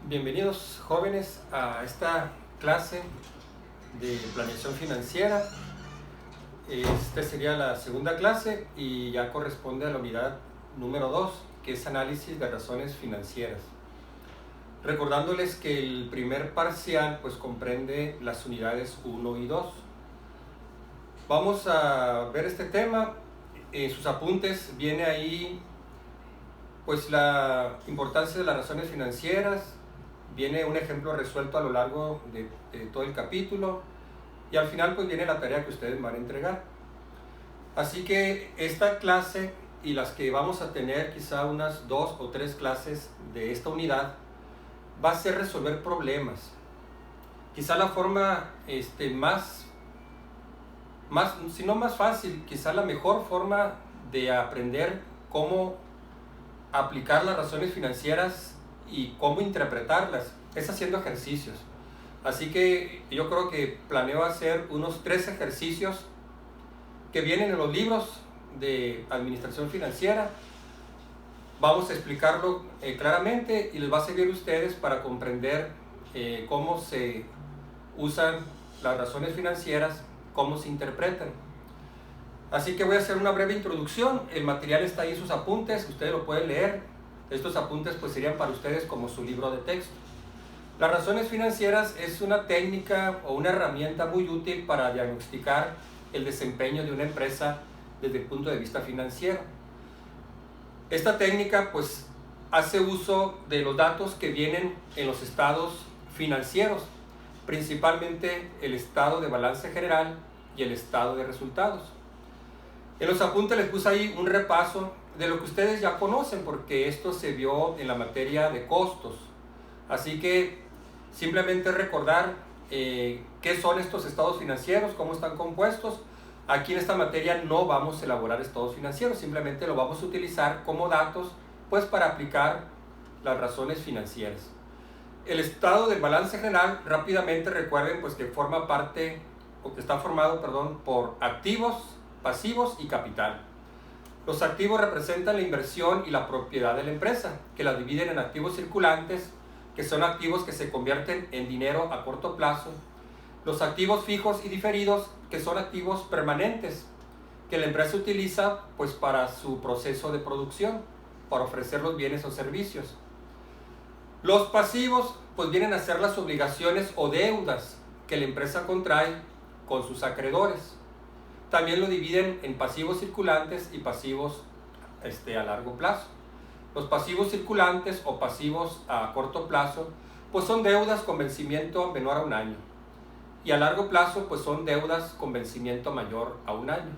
Bienvenidos jóvenes a esta clase de planeación financiera. Esta sería la segunda clase y ya corresponde a la unidad número 2, que es análisis de razones financieras. Recordándoles que el primer parcial pues comprende las unidades 1 y 2. Vamos a ver este tema. En sus apuntes viene ahí pues la importancia de las razones financieras. Viene un ejemplo resuelto a lo largo de todo el capítulo y al final pues viene la tarea que ustedes van a entregar. Así que esta clase y las que vamos a tener, quizá unas 2 o 3 clases de esta unidad, va a ser resolver problemas. Quizá la forma si no más fácil, quizá la mejor forma de aprender cómo aplicar las razones financieras y cómo interpretarlas es haciendo ejercicios. Así que yo creo que planeo hacer unos 3 ejercicios que vienen en los libros de administración financiera. Vamos a explicarlo claramente y les va a servir a ustedes para comprender cómo se usan las razones financieras, cómo se interpretan. Así que voy a hacer una breve introducción. El material está ahí en sus apuntes, ustedes lo pueden leer. Estos apuntes pues serían para ustedes como su libro de texto. Las razones financieras es una técnica o una herramienta muy útil para diagnosticar el desempeño de una empresa desde el punto de vista financiero. Esta técnica pues hace uso de los datos que vienen en los estados financieros, principalmente el estado de balance general y el estado de resultados. En los apuntes les puse ahí un repaso de lo que ustedes ya conocen, porque esto se vio en la materia de costos. Así que simplemente recordar qué son estos estados financieros, cómo están compuestos. Aquí en esta materia no vamos a elaborar estados financieros, simplemente lo vamos a utilizar como datos pues para aplicar las razones financieras. El estado del balance general, rápidamente recuerden pues que forma parte, o que está formado, por activos, pasivos y capital. Los activos representan la inversión y la propiedad de la empresa, que la dividen en activos circulantes, que son activos que se convierten en dinero a corto plazo, los activos fijos y diferidos, que son activos permanentes, que la empresa utiliza pues para su proceso de producción, para ofrecer los bienes o servicios. Los pasivos pues vienen a ser las obligaciones o deudas que la empresa contrae con sus acreedores. También lo dividen en pasivos circulantes y pasivos a largo plazo. Los pasivos circulantes o pasivos a corto plazo pues son deudas con vencimiento menor a un año. Y a largo plazo pues son deudas con vencimiento mayor a un año.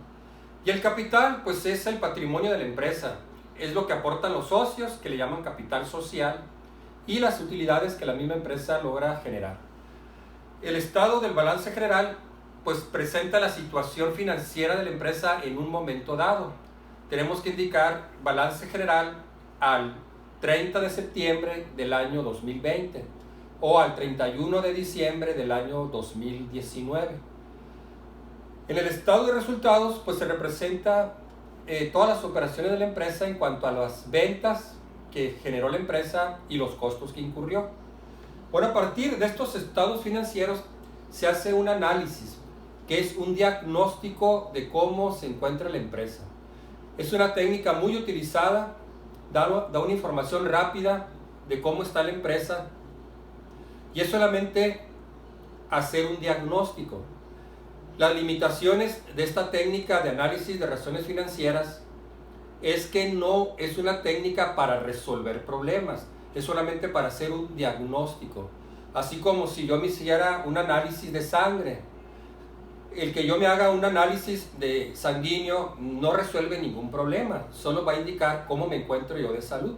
Y el capital pues es el patrimonio de la empresa. Es lo que aportan los socios, que le llaman capital social, y las utilidades que la misma empresa logra generar. El estado del balance general pues presenta la situación financiera de la empresa en un momento dado. Tenemos que indicar balance general al 30 de septiembre del año 2020 o al 31 de diciembre del año 2019. En el estado de resultados pues se representa todas las operaciones de la empresa en cuanto a las ventas que generó la empresa y los costos que incurrió. Bueno, a partir de estos estados financieros se hace un análisis, que es un diagnóstico de cómo se encuentra la empresa. Es una técnica muy utilizada, da una información rápida de cómo está la empresa, y es solamente hacer un diagnóstico. Las limitaciones de esta técnica de análisis de razones financieras es que no es una técnica para resolver problemas, es solamente para hacer un diagnóstico. Así como si yo me hiciera un análisis de sangre, el que yo me haga un análisis de sanguíneo no resuelve ningún problema, solo va a indicar cómo me encuentro yo de salud.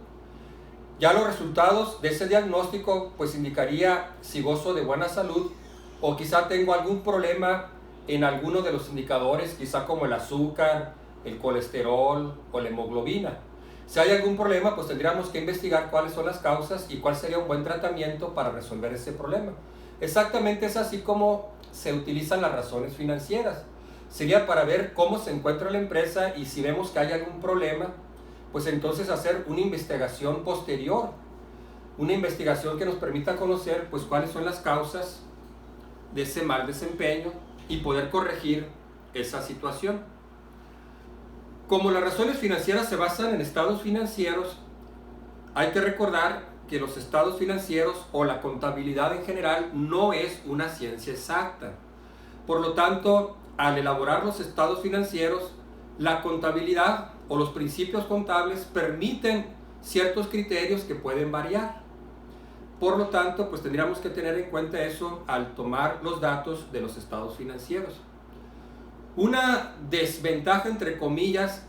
Ya los resultados de ese diagnóstico pues indicaría si gozo de buena salud o quizá tengo algún problema en alguno de los indicadores, quizá como el azúcar, el colesterol o la hemoglobina. Si hay algún problema pues tendríamos que investigar cuáles son las causas y cuál sería un buen tratamiento para resolver ese problema. Exactamente es así como se utilizan las razones financieras. Sería para ver cómo se encuentra la empresa y si vemos que hay algún problema, pues entonces hacer una investigación posterior una investigación que nos permita conocer pues cuáles son las causas de ese mal desempeño y poder corregir esa situación. Como las razones financieras se basan en estados financieros, hay que recordar que los estados financieros o la contabilidad en general no es una ciencia exacta. Por lo tanto, al elaborar los estados financieros, la contabilidad o los principios contables permiten ciertos criterios que pueden variar. Por lo tanto, pues tendríamos que tener en cuenta eso al tomar los datos de los estados financieros. Una desventaja, entre comillas,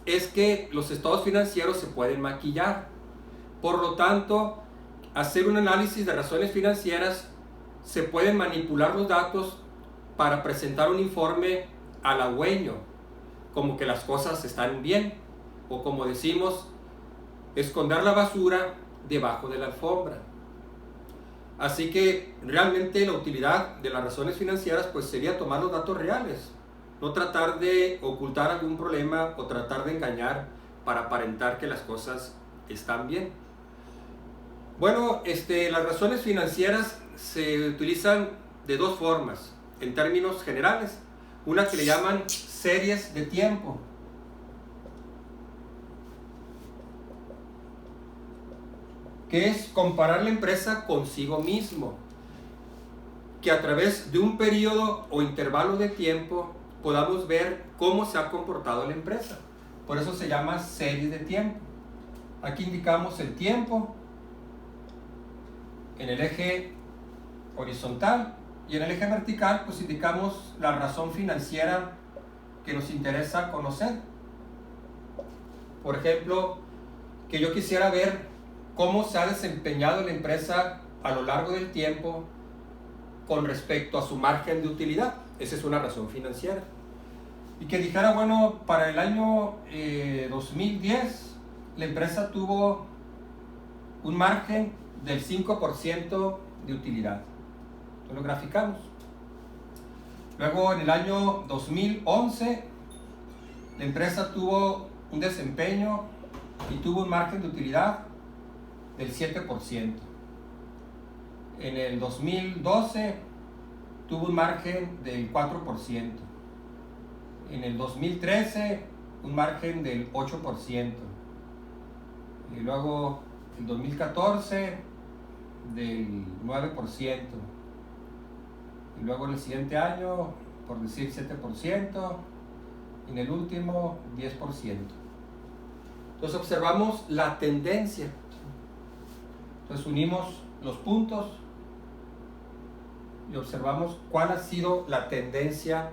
es que los estados financieros se pueden maquillar. Por lo tanto, hacer un análisis de razones financieras, se pueden manipular los datos para presentar un informe halagüeño, como que las cosas están bien, o como decimos, esconder la basura debajo de la alfombra. Así que realmente la utilidad de las razones financieras pues sería tomar los datos reales, no tratar de ocultar algún problema o tratar de engañar para aparentar que las cosas están bien. Bueno, las razones financieras se utilizan de dos formas, en términos generales. Una que le llaman series de tiempo. Que es comparar la empresa consigo mismo. Que a través de un periodo o intervalo de tiempo podamos ver cómo se ha comportado la empresa. Por eso se llama series de tiempo. Aquí indicamos el tiempo en el eje horizontal y en el eje vertical pues indicamos la razón financiera que nos interesa conocer. Por ejemplo, que yo quisiera ver cómo se ha desempeñado la empresa a lo largo del tiempo con respecto a su margen de utilidad. Esa es una razón financiera. Y que dijera, bueno, para el año 2010 la empresa tuvo un margen del 5% de utilidad. Entonces lo graficamos. Luego en el año 2011 la empresa tuvo un desempeño y tuvo un margen de utilidad del 7%. En el 2012 tuvo un margen del 4%. En el 2013 un margen del 8%. Y luego el 2014 del 9%. Y luego en el siguiente año, por decir 7%. Y en el último 10%. Entonces observamos la tendencia. Entonces unimos los puntos y observamos cuál ha sido la tendencia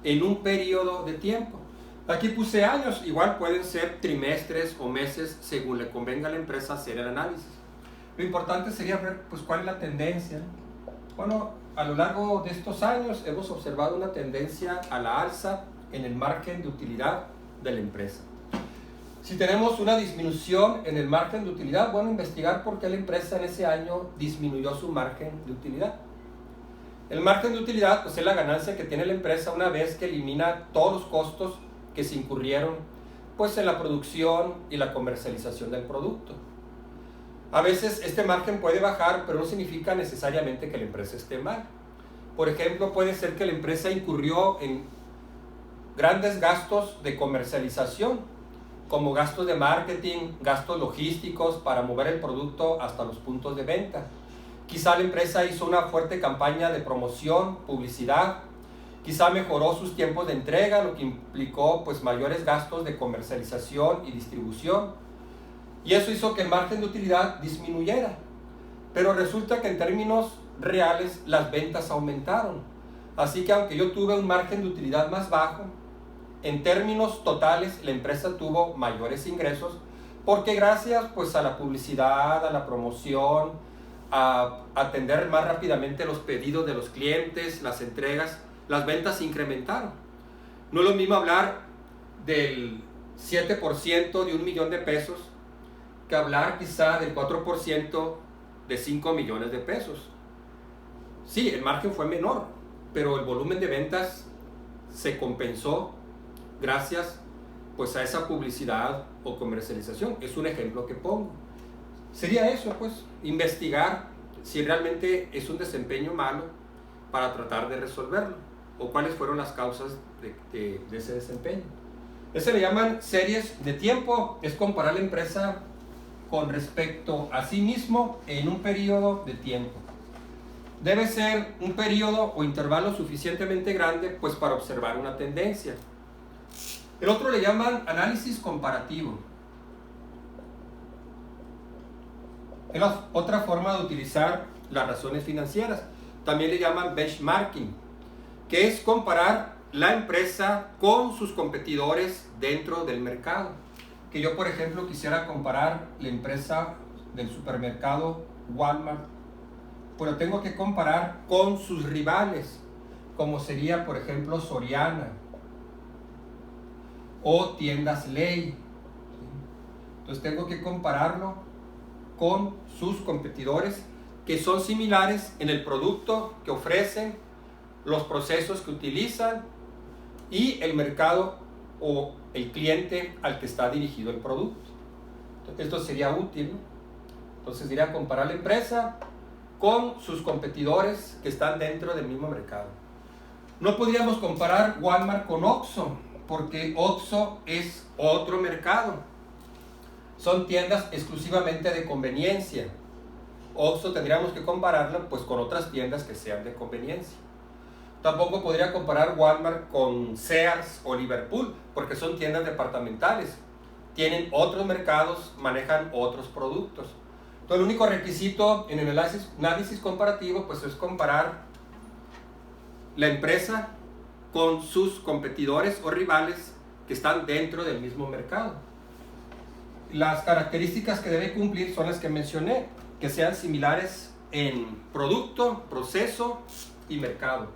en un periodo de tiempo. Aquí puse años, igual pueden ser trimestres o meses según le convenga a la empresa hacer el análisis. Lo importante sería ver pues cuál es la tendencia. Bueno, a lo largo de estos años hemos observado una tendencia a la alza en el margen de utilidad de la empresa. Si tenemos una disminución en el margen de utilidad, bueno, investigar por qué la empresa en ese año disminuyó su margen de utilidad. El margen de utilidad pues, es la ganancia que tiene la empresa una vez que elimina todos los costos que se incurrieron pues, en la producción y la comercialización del producto. A veces este margen puede bajar, pero no significa necesariamente que la empresa esté mal. Por ejemplo, puede ser que la empresa incurrió en grandes gastos de comercialización, como gastos de marketing, gastos logísticos para mover el producto hasta los puntos de venta. Quizá la empresa hizo una fuerte campaña de promoción, publicidad, quizá mejoró sus tiempos de entrega, lo que implicó pues, mayores gastos de comercialización y distribución. Y eso hizo que el margen de utilidad disminuyera. Pero resulta que en términos reales las ventas aumentaron. Así que aunque yo tuve un margen de utilidad más bajo, en términos totales la empresa tuvo mayores ingresos porque gracias pues, a la publicidad, a la promoción, a atender más rápidamente los pedidos de los clientes, las entregas, las ventas se incrementaron. No es lo mismo hablar del 7% de 1 millón de pesos que hablar quizá del 4% de 5 millones de pesos. Sí, el margen fue menor, pero el volumen de ventas se compensó gracias pues, a esa publicidad o comercialización. Es un ejemplo que pongo. Sería eso, pues, investigar si realmente es un desempeño malo para tratar de resolverlo, o cuáles fueron las causas de ese desempeño. Ese le llaman series de tiempo, es comparar la empresa con respecto a sí mismo en un periodo de tiempo. Debe ser un periodo o intervalo suficientemente grande pues para observar una tendencia. El otro le llaman análisis comparativo. Es la otra forma de utilizar las razones financieras. También le llaman benchmarking, que es comparar la empresa con sus competidores dentro del mercado. Que yo, por ejemplo, quisiera comparar la empresa del supermercado Walmart, pero tengo que comparar con sus rivales, como sería, por ejemplo, Soriana o Tiendas Ley. Entonces tengo que compararlo con sus competidores que son similares en el producto que ofrecen, los procesos que utilizan y el mercado o el cliente al que está dirigido el producto. Esto sería útil, ¿no? Entonces diría comparar la empresa con sus competidores que están dentro del mismo mercado. No podríamos comparar Walmart con Oxxo, porque Oxxo es otro mercado. Son tiendas exclusivamente de conveniencia. Oxxo tendríamos que compararla pues con otras tiendas que sean de conveniencia. Tampoco podría comparar Walmart con Sears o Liverpool, porque son tiendas departamentales. Tienen otros mercados, manejan otros productos. Entonces el único requisito en el análisis comparativo pues es comparar la empresa con sus competidores o rivales que están dentro del mismo mercado. Las características que debe cumplir son las que mencioné, que sean similares en producto, proceso y mercado.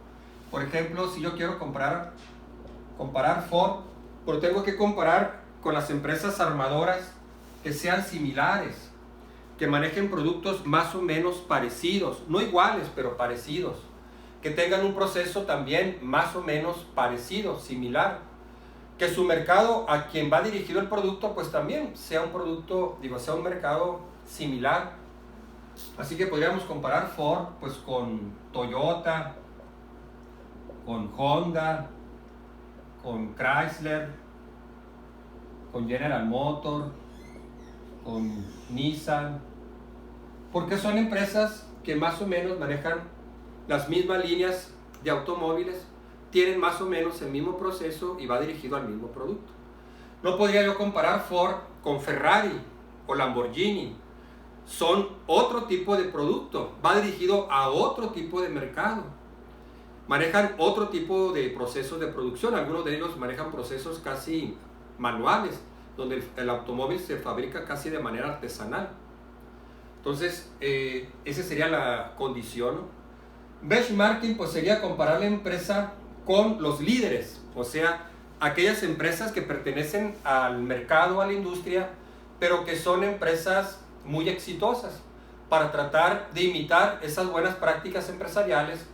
Por ejemplo, si yo quiero comparar Ford, pero tengo que comparar con las empresas armadoras que sean similares, que manejen productos más o menos parecidos, no iguales, pero parecidos, que tengan un proceso también más o menos parecido, similar, que su mercado a quien va dirigido el producto pues también sea un mercado similar. Así que podríamos comparar Ford pues con Toyota, con Honda, con Chrysler, con General Motors, con Nissan, porque son empresas que más o menos manejan las mismas líneas de automóviles, tienen más o menos el mismo proceso y va dirigido al mismo producto. No podría yo comparar Ford con Ferrari o Lamborghini. Son otro tipo de producto, va dirigido a otro tipo de mercado. Manejan otro tipo de procesos de producción, algunos de ellos manejan procesos casi manuales, donde el automóvil se fabrica casi de manera artesanal. Entonces, esa sería la condición, ¿no? Benchmarking pues sería comparar la empresa con los líderes, o sea, aquellas empresas que pertenecen al mercado, a la industria, pero que son empresas muy exitosas, para tratar de imitar esas buenas prácticas empresariales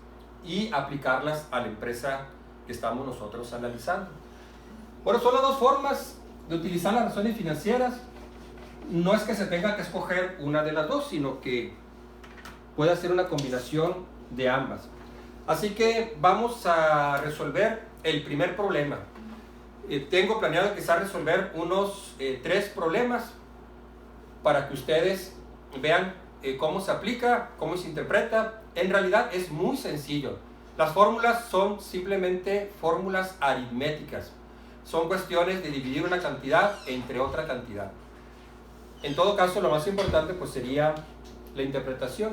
y aplicarlas a la empresa que estamos nosotros analizando. Bueno, son las dos formas de utilizar las razones financieras. No es que se tenga que escoger una de las dos, sino que puede ser una combinación de ambas. Así que vamos a resolver el primer problema. Tengo planeado quizás resolver unos 3 problemas para que ustedes vean cómo se aplica, cómo se interpreta. En realidad es muy sencillo. Las fórmulas son simplemente fórmulas aritméticas. Son cuestiones de dividir una cantidad entre otra cantidad. En todo caso, lo más importante pues sería la interpretación.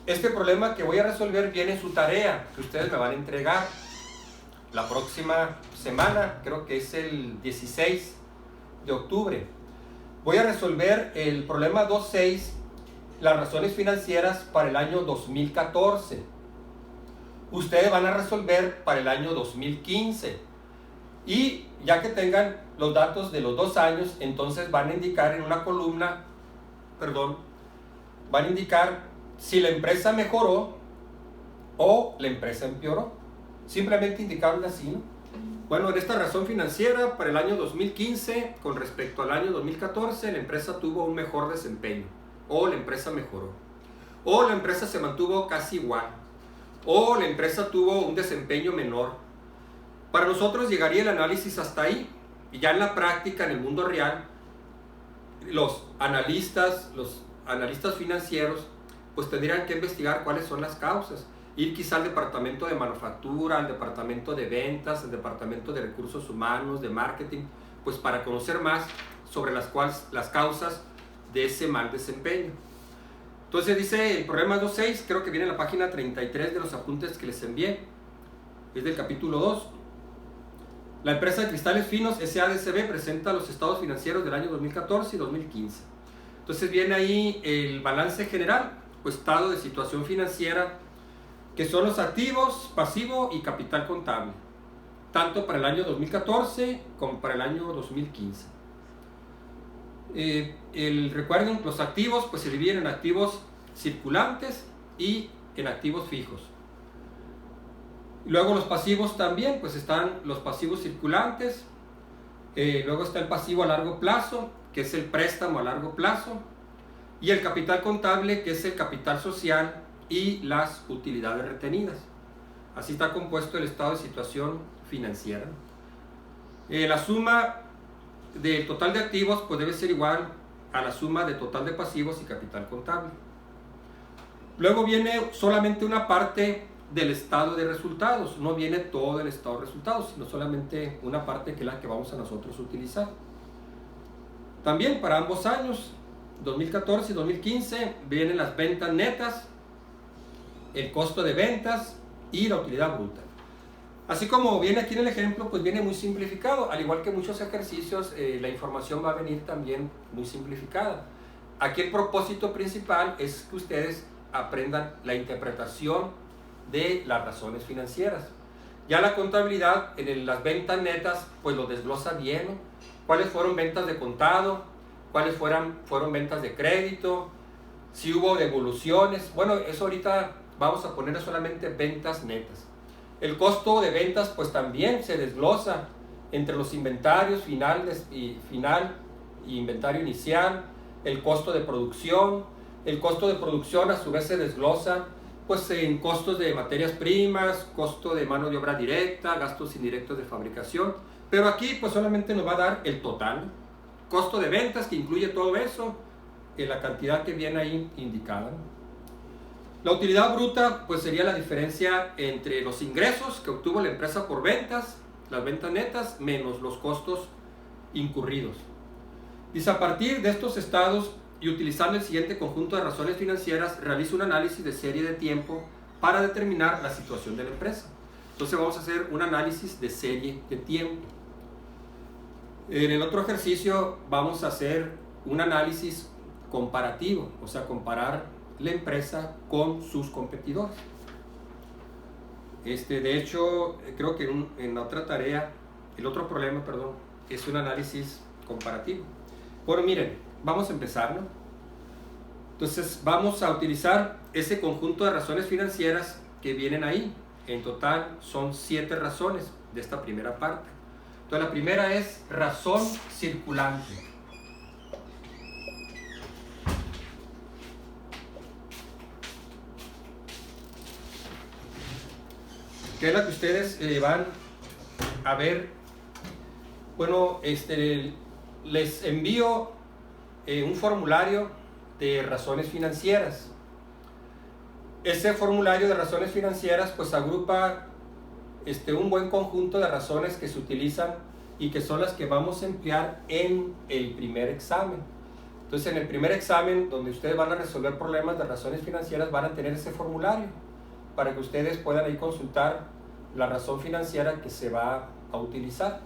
Este problema que voy a resolver viene en su tarea, que ustedes me van a entregar la próxima semana, creo que es el 16 de octubre. Voy a resolver el problema 2.6, las razones financieras para el año 2014. Ustedes van a resolver para el año 2015. Y ya que tengan los datos de los 2 años, entonces van a indicar en una columna, van a indicar si la empresa mejoró o la empresa empeoró. Simplemente indicarlo así, ¿no? Bueno, en esta razón financiera para el año 2015, con respecto al año 2014, la empresa tuvo un mejor desempeño. o la empresa mejoró, o la empresa se mantuvo casi igual, o la empresa tuvo un desempeño menor. Para nosotros llegaría el análisis hasta ahí, y ya en la práctica, en el mundo real, los analistas financieros pues tendrían que investigar cuáles son las causas, ir quizá al departamento de manufactura, al departamento de ventas, al departamento de recursos humanos, de marketing, pues para conocer más sobre las causas de ese mal desempeño. Entonces dice el problema 2.6, creo que viene en la página 33 de los apuntes que les envié, es del capítulo 2. La empresa de cristales finos SADCB presenta los estados financieros del año 2014 y 2015. Entonces viene ahí el balance general, o estado de situación financiera, que son los activos, pasivo y capital contable, tanto para el año 2014 como para el año 2015. Recuerden, los activos pues se dividen en activos circulantes y en activos fijos. Luego los pasivos también, pues están los pasivos circulantes, luego está el pasivo a largo plazo, que es el préstamo a largo plazo, y el capital contable, que es el capital social y las utilidades retenidas. Así está compuesto el estado de situación financiera. La suma del total de activos pues debe ser igual a la suma de total de pasivos y capital contable. Luego viene solamente una parte del estado de resultados, no viene todo el estado de resultados, sino solamente una parte que es la que vamos a nosotros utilizar. También para ambos años, 2014 y 2015, vienen las ventas netas, el costo de ventas y la utilidad bruta. Así como viene aquí en el ejemplo, pues viene muy simplificado, al igual que muchos ejercicios, la información va a venir también muy simplificada. Aquí el propósito principal es que ustedes aprendan la interpretación de las razones financieras. Ya la contabilidad en las ventas netas pues lo desglosa bien, ¿no? Cuáles fueron ventas de contado, cuáles fueron ventas de crédito, si hubo devoluciones. Bueno, eso ahorita vamos a poner solamente ventas netas. El costo de ventas pues también se desglosa entre los inventarios final y inventario inicial, el costo de producción. El costo de producción a su vez se desglosa pues en costos de materias primas, costo de mano de obra directa, gastos indirectos de fabricación, pero aquí pues solamente nos va a dar el total, costo de ventas que incluye todo eso, en la cantidad que viene ahí indicada. La utilidad bruta pues sería la diferencia entre los ingresos que obtuvo la empresa por ventas, las ventas netas, menos los costos incurridos. Dice, a partir de estos estados y utilizando el siguiente conjunto de razones financieras, realiza un análisis de serie de tiempo para determinar la situación de la empresa. Entonces vamos a hacer un análisis de serie de tiempo. En el otro ejercicio vamos a hacer un análisis comparativo, o sea, comparar la empresa con sus competidores. De hecho, creo que en la otra tarea, el otro problema, perdón, es un análisis comparativo. Bueno, miren, vamos a empezar, ¿no? Entonces vamos a utilizar ese conjunto de razones financieras que vienen ahí. En total son 7 razones de esta primera parte. Entonces la primera es razón circulante. Que es la que ustedes van a ver. Bueno, les envío un formulario de razones financieras. Ese formulario de razones financieras pues agrupa un buen conjunto de razones que se utilizan y que son las que vamos a emplear en el primer examen. Entonces en el primer examen, donde ustedes van a resolver problemas de razones financieras, van a tener ese formulario para que ustedes puedan ahí consultar la razón financiera que se va a utilizar.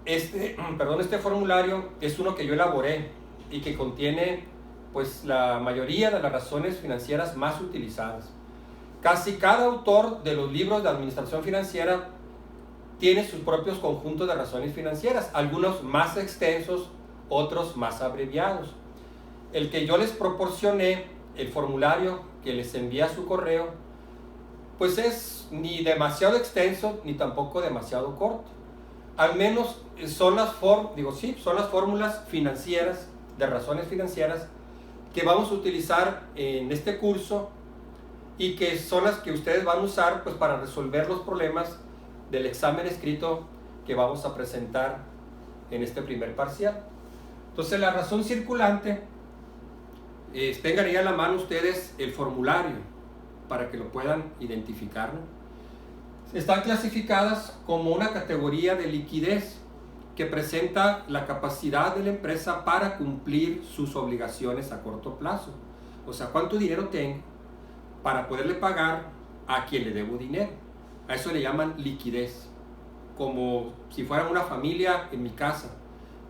Este formulario es uno que yo elaboré y que contiene pues la mayoría de las razones financieras más utilizadas. Casi cada autor de los libros de administración financiera tiene sus propios conjuntos de razones financieras, algunos más extensos, otros más abreviados. El que yo les proporcioné, el formulario que les envía a su correo, pues es ni demasiado extenso ni tampoco demasiado corto. Al menos son las fórmulas financieras de razones financieras que vamos a utilizar en este curso y que son las que ustedes van a usar pues, para resolver los problemas del examen escrito que vamos a presentar en este primer parcial. Entonces, la razón circulante, tengan ahí a la mano ustedes el formulario para que lo puedan identificar, ¿no? Están clasificadas como una categoría de liquidez que presenta la capacidad de la empresa para cumplir sus obligaciones a corto plazo. O sea, cuánto dinero tengo para poderle pagar a quien le debo dinero. A eso le llaman liquidez, como si fuera una familia en mi casa.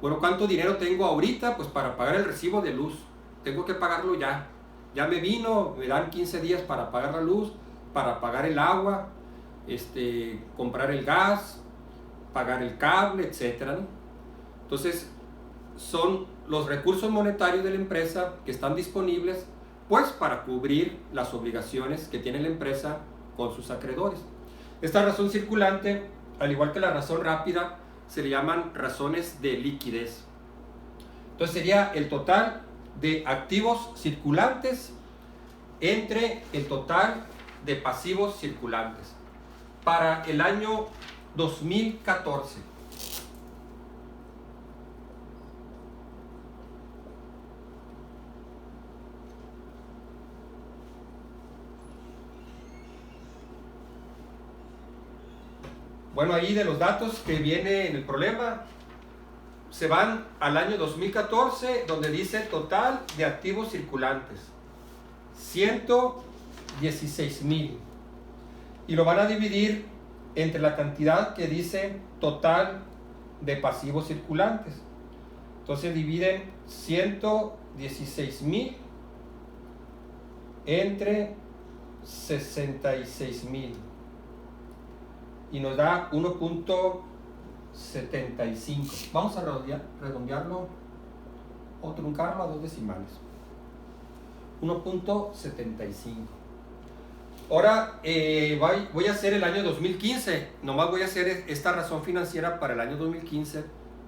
Bueno, ¿cuánto dinero tengo ahorita? Pues para pagar el recibo de luz. Tengo que pagarlo ya. Ya me vino, me dan 15 días para pagar la luz, para pagar el agua, comprar el gas, pagar el cable, etc., ¿no? Entonces, son los recursos monetarios de la empresa que están disponibles pues para cubrir las obligaciones que tiene la empresa con sus acreedores. Esta razón circulante, al igual que la razón rápida, se le llaman razones de liquidez. Entonces sería el total de activos circulantes entre el total de pasivos circulantes para el año 2014. Bueno, ahí de los datos que viene en el problema, se van al año 2014, donde dice total de activos circulantes, 116,000. Y lo van a dividir entre la cantidad que dice total de pasivos circulantes. Entonces dividen 116,000 entre 66,000. Y nos da 1.75. Vamos a redondearlo o truncarlo a 2 decimales. 1.75. Ahora voy a hacer el año 2015. Nomás voy a hacer esta razón financiera para el año 2015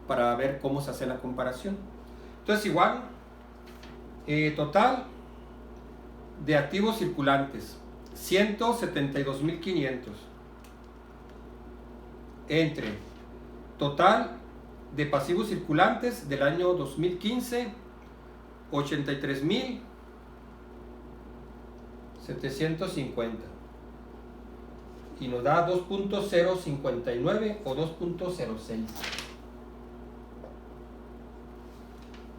para ver cómo se hace la comparación. Entonces igual, total de activos circulantes, 172,500. Entre total de pasivos circulantes del año 2015, 83,750. Y nos da 2.059 o 2.06.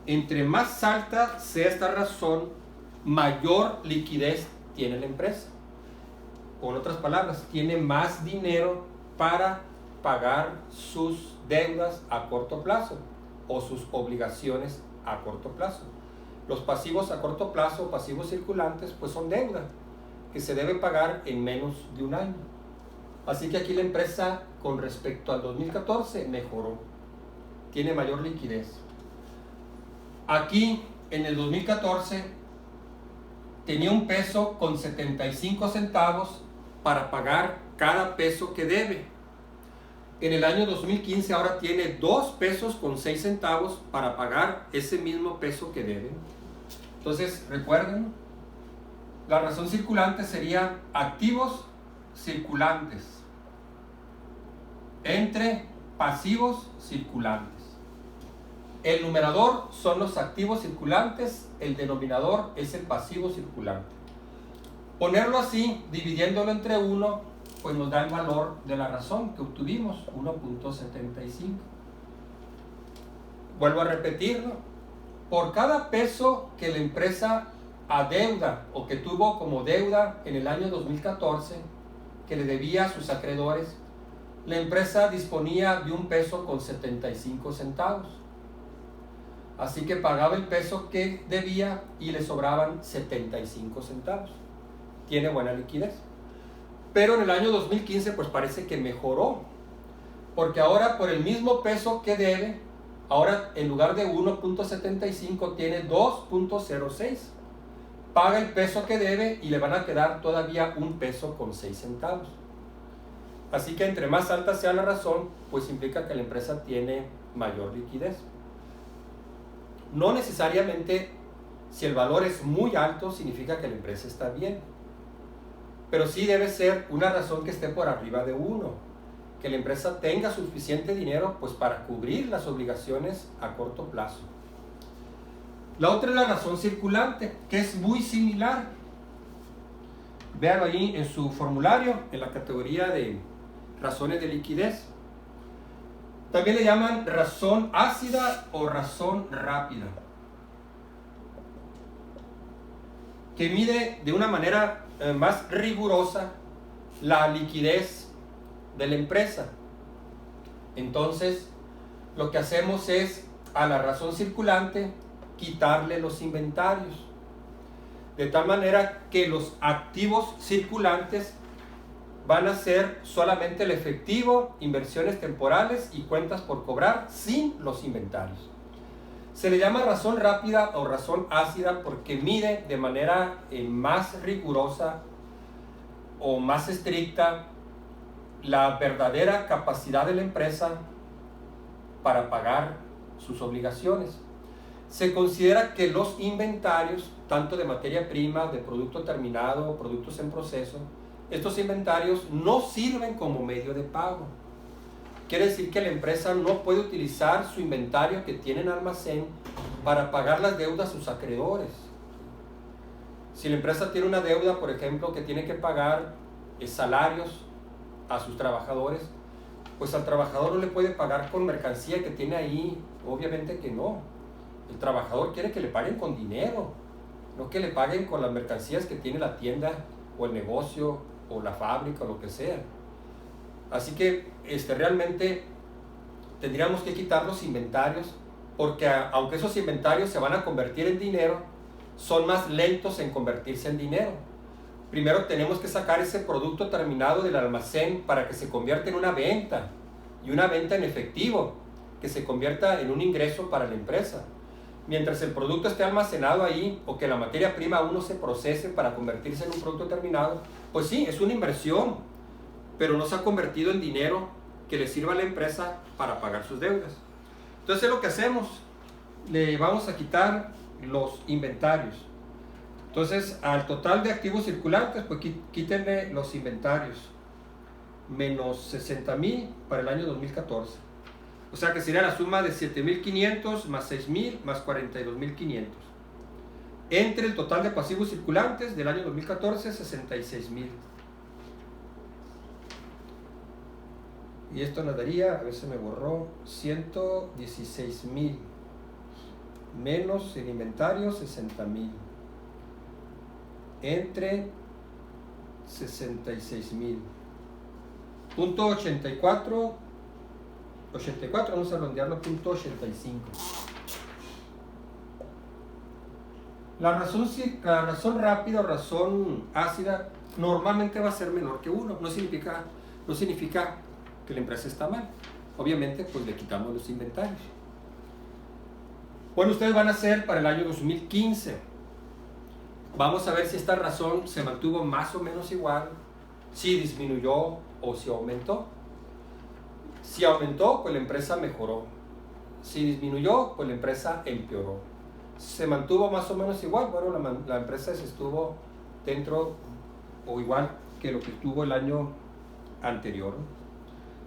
Entre más alta sea esta razón, mayor liquidez tiene la empresa. O en otras palabras, tiene más dinero para pagar sus deudas a corto plazo o sus obligaciones a corto plazo. Los pasivos a corto plazo, pasivos circulantes, pues son deuda que se debe pagar en menos de un año. Así que aquí la empresa, con respecto al 2014, mejoró, tiene mayor liquidez. Aquí en el 2014 tenía un peso con 75 centavos para pagar cada peso que debe. En el año 2015 ahora tiene 2 pesos con 6 centavos para pagar ese mismo peso que debe. Entonces, recuerden, la razón circulante sería activos circulantes entre pasivos circulantes. El numerador son los activos circulantes, el denominador es el pasivo circulante. Ponerlo así, dividiéndolo entre 1, pues nos da el valor de la razón que obtuvimos, 1.75. Vuelvo a repetirlo. Por cada peso que la empresa adeuda o que tuvo como deuda en el año 2014, que le debía a sus acreedores, la empresa disponía de 1 peso con 75 centavos. Así que pagaba el peso que debía y le sobraban 75 centavos. Tiene buena liquidez. Pero en el año 2015 pues parece que mejoró, porque ahora por el mismo peso que debe, ahora en lugar de 1.75 tiene 2.06. Paga el peso que debe y le van a quedar todavía 1 peso con 6 centavos. Así que entre más alta sea la razón, pues implica que la empresa tiene mayor liquidez. No necesariamente si el valor es muy alto significa que la empresa está bien, pero sí debe ser una razón que esté por arriba de 1, que la empresa tenga suficiente dinero pues para cubrir las obligaciones a corto plazo. La otra es la razón circulante, que es muy similar. Véanlo ahí en su formulario, en la categoría de razones de liquidez. También le llaman razón ácida o razón rápida, que mide de una manera más rigurosa la liquidez de la empresa. Entonces, lo que hacemos es a la razón circulante quitarle los inventarios, de tal manera que los activos circulantes van a ser solamente el efectivo, inversiones temporales y cuentas por cobrar sin los inventarios. Se le llama razón rápida o razón ácida porque mide de manera más rigurosa o más estricta la verdadera capacidad de la empresa para pagar sus obligaciones. Se considera que los inventarios, tanto de materia prima, de producto terminado, productos en proceso, estos inventarios no sirven como medio de pago. Quiere decir que la empresa no puede utilizar su inventario que tiene en almacén para pagar las deudas a sus acreedores. Si la empresa tiene una deuda, por ejemplo, que tiene que pagar salarios a sus trabajadores, pues al trabajador no le puede pagar con mercancía que tiene ahí, obviamente que no. El trabajador quiere que le paguen con dinero, no que le paguen con las mercancías que tiene la tienda o el negocio o la fábrica o lo que sea. Así que realmente tendríamos que quitar los inventarios, porque aunque esos inventarios se van a convertir en dinero, son más lentos en convertirse en dinero. Primero tenemos que sacar ese producto terminado del almacén para que se convierta en una venta, y una venta en efectivo, que se convierta en un ingreso para la empresa. Mientras el producto esté almacenado ahí, o que la materia prima aún no se procese para convertirse en un producto terminado, pues sí, es una inversión, pero no se ha convertido en dinero que le sirva a la empresa para pagar sus deudas. Entonces lo que hacemos, le vamos a quitar los inventarios. Entonces al total de activos circulantes, pues quítenle los inventarios, menos 60,000 para el año 2014. O sea que sería la suma de 7,500 más 6,000 más 42,500. Entre el total de pasivos circulantes del año 2014, 66,000. Y esto nos daría, a ver si me borró, 116,000 menos el inventario, 60,000. Entre 66,000. Punto 84, vamos a redondearlo, punto 85. La razón rápida o razón ácida normalmente va a ser menor que 1. No significa que la empresa está mal. Obviamente, pues le quitamos los inventarios. Bueno, ustedes van a hacer para el año 2015. Vamos a ver si esta razón se mantuvo más o menos igual, si disminuyó o si aumentó. Si aumentó, pues la empresa mejoró. Si disminuyó, pues la empresa empeoró. Se mantuvo más o menos igual, bueno, la empresa se estuvo dentro o igual que lo que tuvo el año anterior.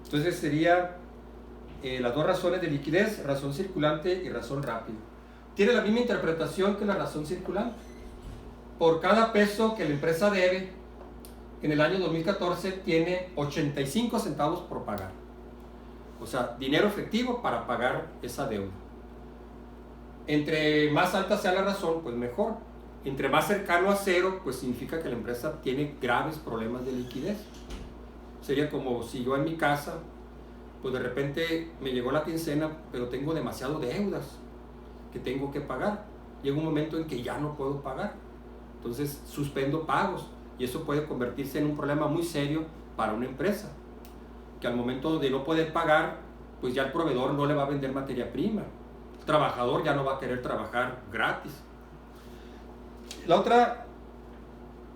Entonces sería las dos razones de liquidez, razón circulante y razón rápida. Tiene la misma interpretación que la razón circulante. Por cada peso que la empresa debe, en el año 2014 tiene 85 centavos por pagar. O sea, dinero efectivo para pagar esa deuda. Entre más alta sea la razón, pues mejor. Entre más cercano a cero, pues significa que la empresa tiene graves problemas de liquidez. Sería como si yo en mi casa, pues de repente me llegó la quincena, pero tengo demasiado deudas que tengo que pagar. Llega un momento en que ya no puedo pagar. Entonces suspendo pagos y eso puede convertirse en un problema muy serio para una empresa. Que al momento de no poder pagar, pues ya el proveedor no le va a vender materia prima. El trabajador ya no va a querer trabajar gratis. La otra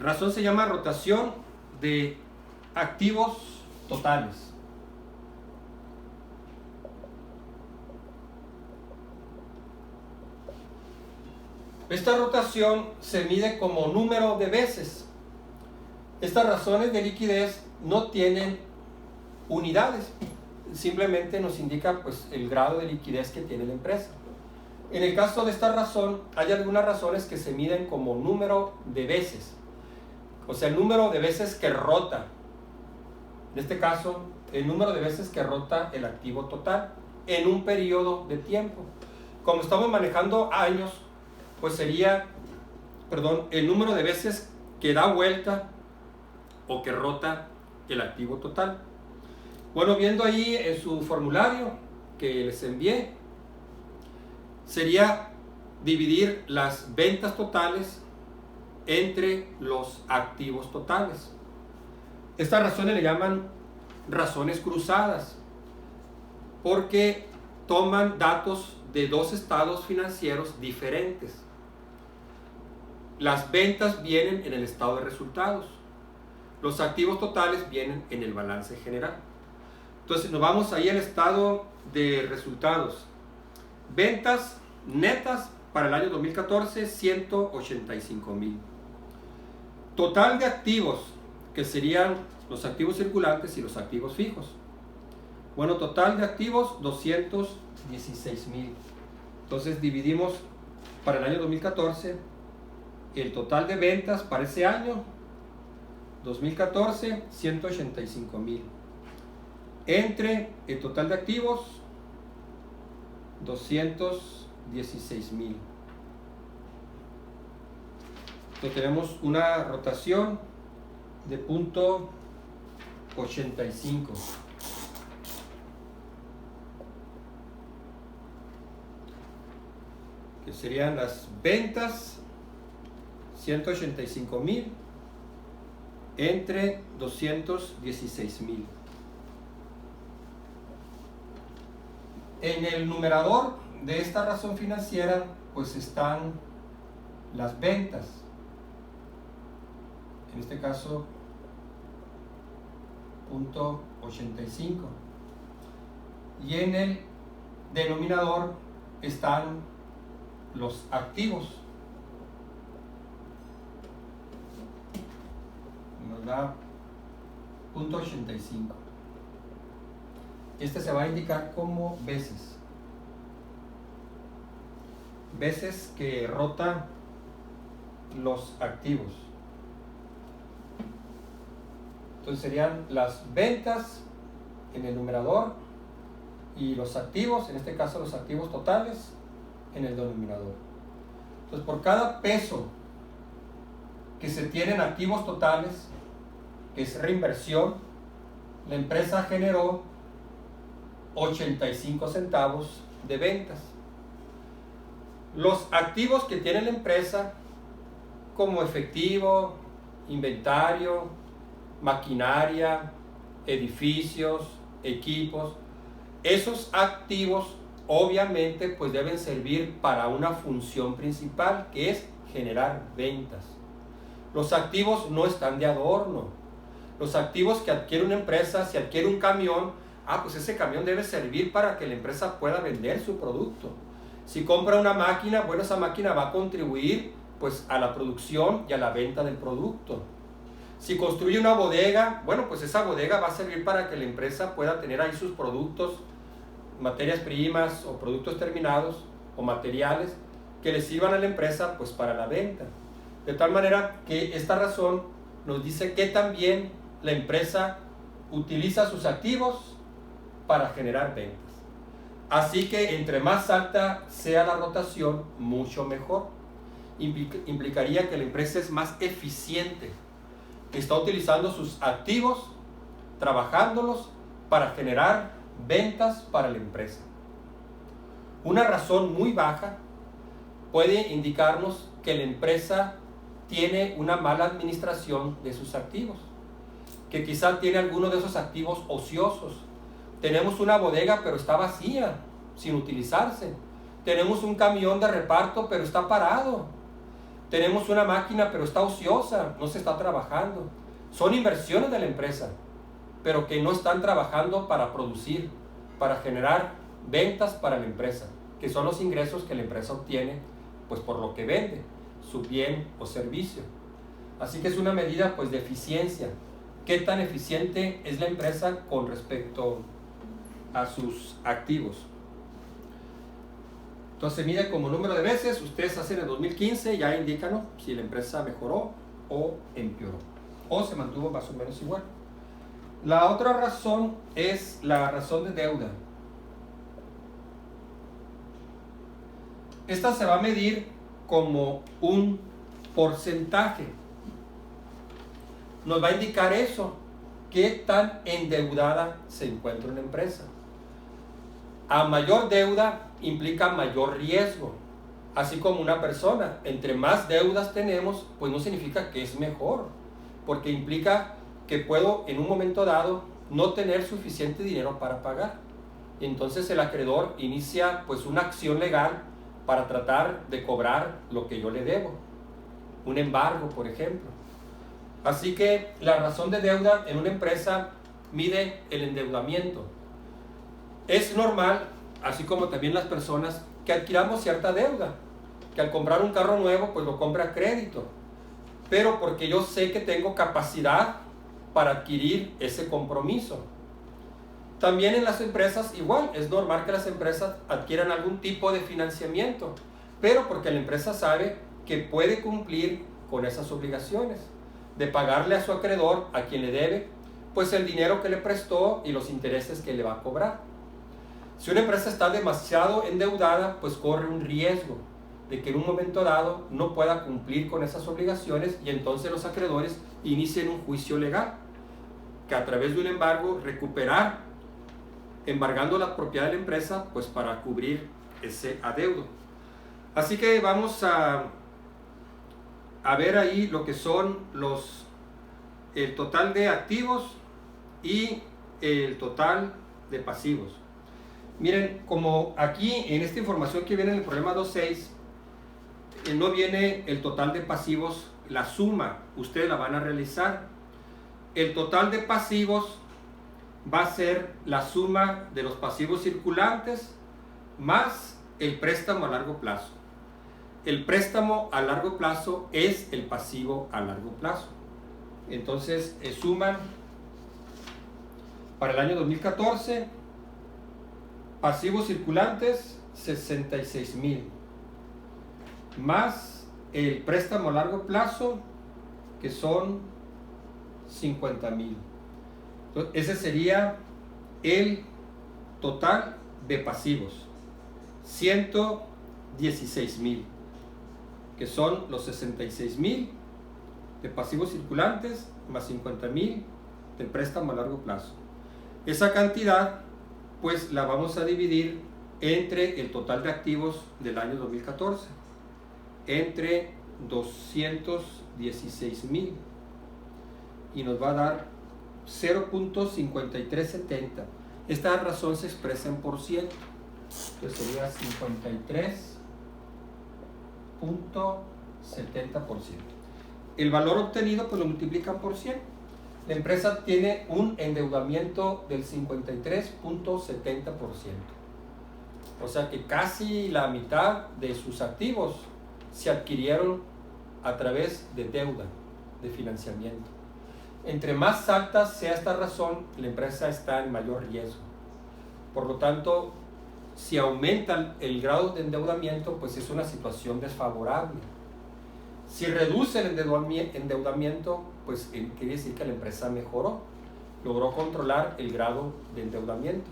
razón se llama rotación de activos totales. Esta rotación se mide como número de veces. Estas razones de liquidez no tienen unidades, simplemente nos indica pues, el grado de liquidez que tiene la empresa. En el caso de esta razón, hay algunas razones que se miden como número de veces, o sea, el número de veces que rota. En este caso, el número de veces que rota el activo total en un periodo de tiempo. Como estamos manejando años, pues sería, el número de veces que da vuelta o que rota el activo total. Bueno, viendo ahí en su formulario que les envié, sería dividir las ventas totales entre los activos totales. Estas razones le llaman razones cruzadas, porque toman datos de dos estados financieros diferentes. Las ventas vienen en el estado de resultados, los activos totales vienen en el balance general. Entonces nos vamos ahí al estado de resultados. Ventas netas para el año 2014, 185,000. Total de activos, que serían los activos circulantes y los activos fijos. Bueno, total de activos, 216,000. Entonces dividimos para el año 2014 el total de ventas para ese año, 2014, 185,000. Entre el total de activos, 216,000. Entonces tenemos una rotación de 0.85. Que serían las ventas, 185,000 entre 216,000. En el numerador de esta razón financiera pues están las ventas, en este caso 0.85, y en el denominador están los activos, nos da 0.85. Este se va a indicar como veces que rota los activos. Entonces serían las ventas en el numerador y los activos, en este caso los activos totales, en el denominador. Entonces por cada peso que se tiene en activos totales, que es reinversión, la empresa generó 85 centavos de ventas. Los activos que tiene la empresa, como efectivo, inventario, maquinaria, edificios, equipos, esos activos obviamente pues deben servir para una función principal, que es generar ventas. Los activos no están de adorno. Los activos que adquiere una empresa, si adquiere un camión, pues ese camión debe servir para que la empresa pueda vender su producto. Si compra una máquina, bueno, esa máquina va a contribuir pues a la producción y a la venta del producto. Si construye una bodega, bueno, pues esa bodega va a servir para que la empresa pueda tener ahí sus productos, materias primas o productos terminados o materiales que le sirvan a la empresa pues para la venta. De tal manera que esta razón nos dice que también la empresa utiliza sus activos para generar ventas. Así que entre más alta sea la rotación, mucho mejor. Implicaría que la empresa es más eficiente, que está utilizando sus activos, trabajándolos para generar ventas para la empresa. Una razón muy baja puede indicarnos que la empresa tiene una mala administración de sus activos, que quizá tiene algunos de esos activos ociosos. Tenemos una bodega pero está vacía, sin utilizarse. Tenemos un camión de reparto pero está parado. Tenemos una máquina pero está ociosa, no se está trabajando. Son inversiones de la empresa, pero que no están trabajando para producir, para generar ventas para la empresa, que son los ingresos que la empresa obtiene pues por lo que vende, su bien o servicio. Así que es una medida pues de eficiencia. ¿Qué tan eficiente es la empresa con respecto a sus activos? Entonces se mide como número de veces. Ustedes hacen el 2015, ya indican, ¿no?, si la empresa mejoró o empeoró, o se mantuvo más o menos igual. La otra razón es la razón de deuda. Esta se va a medir como un porcentaje. Nos va a indicar eso, qué tan endeudada se encuentra una empresa. A mayor deuda implica mayor riesgo, así como una persona. Entre más deudas tenemos, pues no significa que es mejor, porque implica que puedo en un momento dado no tener suficiente dinero para pagar. Entonces el acreedor inicia pues una acción legal para tratar de cobrar lo que yo le debo, un embargo, por ejemplo. Así que la razón de deuda en una empresa mide el endeudamiento. Es normal, así como también las personas, que adquiramos cierta deuda, que al comprar un carro nuevo pues lo compra a crédito, pero porque yo sé que tengo capacidad para adquirir ese compromiso. También en las empresas igual, es normal que las empresas adquieran algún tipo de financiamiento, pero porque la empresa sabe que puede cumplir con esas obligaciones, de pagarle a su acreedor, a quien le debe, pues el dinero que le prestó y los intereses que le va a cobrar. Si una empresa está demasiado endeudada, pues corre un riesgo de que en un momento dado no pueda cumplir con esas obligaciones y entonces los acreedores inicien un juicio legal, que a través de un embargo recuperar, embargando la propiedad de la empresa, pues para cubrir ese adeudo. Así que vamos a ver ahí lo que son el total de activos y el total de pasivos. Miren, como aquí en esta información que viene en el problema 2.6, no viene el total de pasivos, la suma, ustedes la van a realizar. El total de pasivos va a ser la suma de los pasivos circulantes más el préstamo a largo plazo. El préstamo a largo plazo es el pasivo a largo plazo. Entonces, suman para el año 2014 pasivos circulantes 66,000 más el préstamo a largo plazo, que son 50,000. Ese sería el total de pasivos, 116,000, que son los 66,000 de pasivos circulantes más 50,000 del préstamo a largo plazo. Esa cantidad pues la vamos a dividir entre el total de activos del año 2014, entre 216,000, y nos va a dar 0.5370. Esta razón se expresa en por ciento, entonces sería 53.70%. El valor obtenido pues lo multiplican por 100. La empresa tiene un endeudamiento del 53.70%. O sea que casi la mitad de sus activos se adquirieron a través de deuda, de financiamiento. Entre más alta sea esta razón, la empresa está en mayor riesgo. Por lo tanto, si aumenta el grado de endeudamiento, pues es una situación desfavorable. Si reduce el endeudamiento, pues quiere decir que la empresa mejoró, logró controlar el grado de endeudamiento.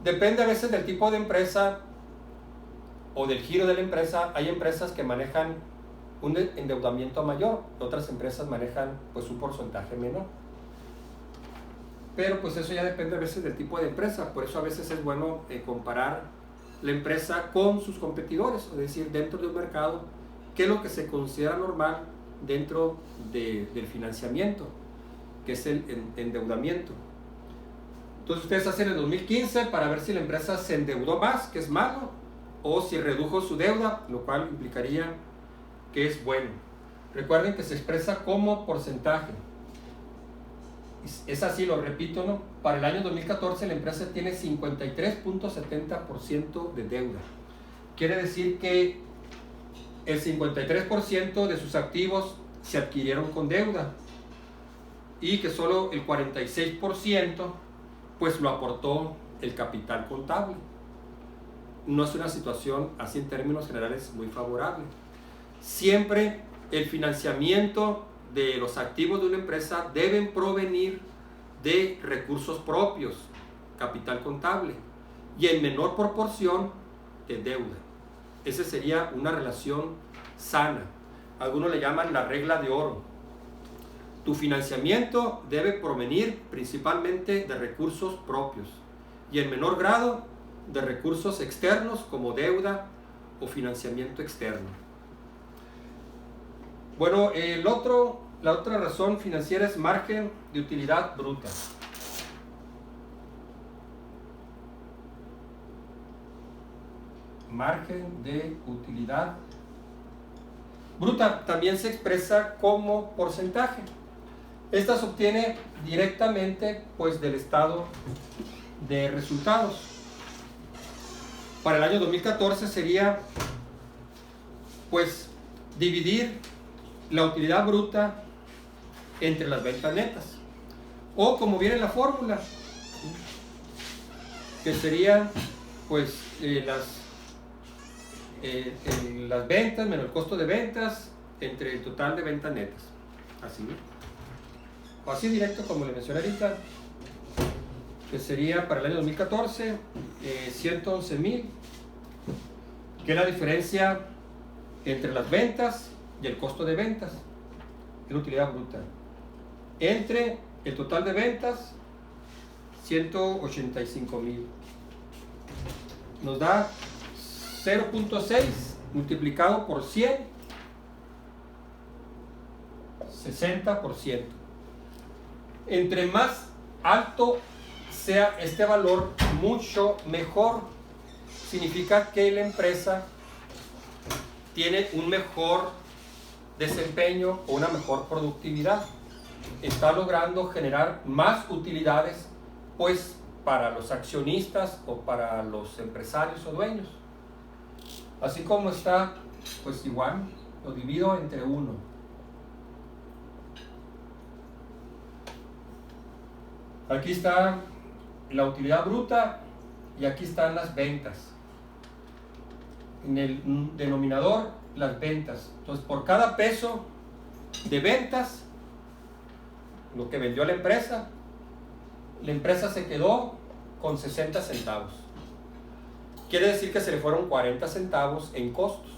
Depende a veces del tipo de empresa o del giro de la empresa. Hay empresas que manejan un endeudamiento mayor, otras empresas manejan pues un porcentaje menor. Pero pues eso ya depende a veces del tipo de empresa. Por eso a veces es bueno comparar la empresa con sus competidores, es decir, dentro de un mercado, qué es lo que se considera normal dentro del financiamiento, que es el endeudamiento. Entonces ustedes hacen el 2015 para ver si la empresa se endeudó más, que es malo, o si redujo su deuda, lo cual implicaría que es bueno. Recuerden que se expresa como porcentaje. Es así, lo repito, ¿no? Para el año 2014 la empresa tiene 53.70% de deuda. Quiere decir que el 53% de sus activos se adquirieron con deuda y que solo el 46% pues lo aportó el capital contable. No es una situación así en términos generales muy favorable. Siempre el financiamiento de los activos de una empresa deben provenir de recursos propios, capital contable, y en menor proporción de deuda. Esa sería una relación sana. Algunos le llaman la regla de oro. Tu financiamiento debe provenir principalmente de recursos propios y en menor grado de recursos externos como deuda o financiamiento externo. Bueno, la otra razón financiera es margen de utilidad bruta. Margen de utilidad bruta también se expresa como porcentaje. Esta se obtiene directamente pues del estado de resultados. Para el año 2014 sería pues dividir la utilidad bruta entre las ventas netas, o como viene la fórmula, que serían pues las ventas menos el costo de ventas entre el total de ventas netas. Así, o así directo como le mencioné ahorita, que sería para el año 2014 111,000, que es la diferencia entre las ventas y el costo de ventas, en utilidad bruta, entre el total de ventas 185,000. Nos da 0.6 multiplicado por 100, 60%. Entre más alto sea este valor, mucho mejor. Significa que la empresa tiene un mejor desempeño o una mejor productividad. Está logrando generar más utilidades pues para los accionistas o para los empresarios o dueños. Así como está, pues igual lo divido entre 1. Aquí está la utilidad bruta y aquí están las ventas. En el denominador, las ventas. Entonces, por cada peso de ventas, lo que vendió la empresa se quedó con 60 centavos. Quiere decir que se le fueron 40 centavos en costos.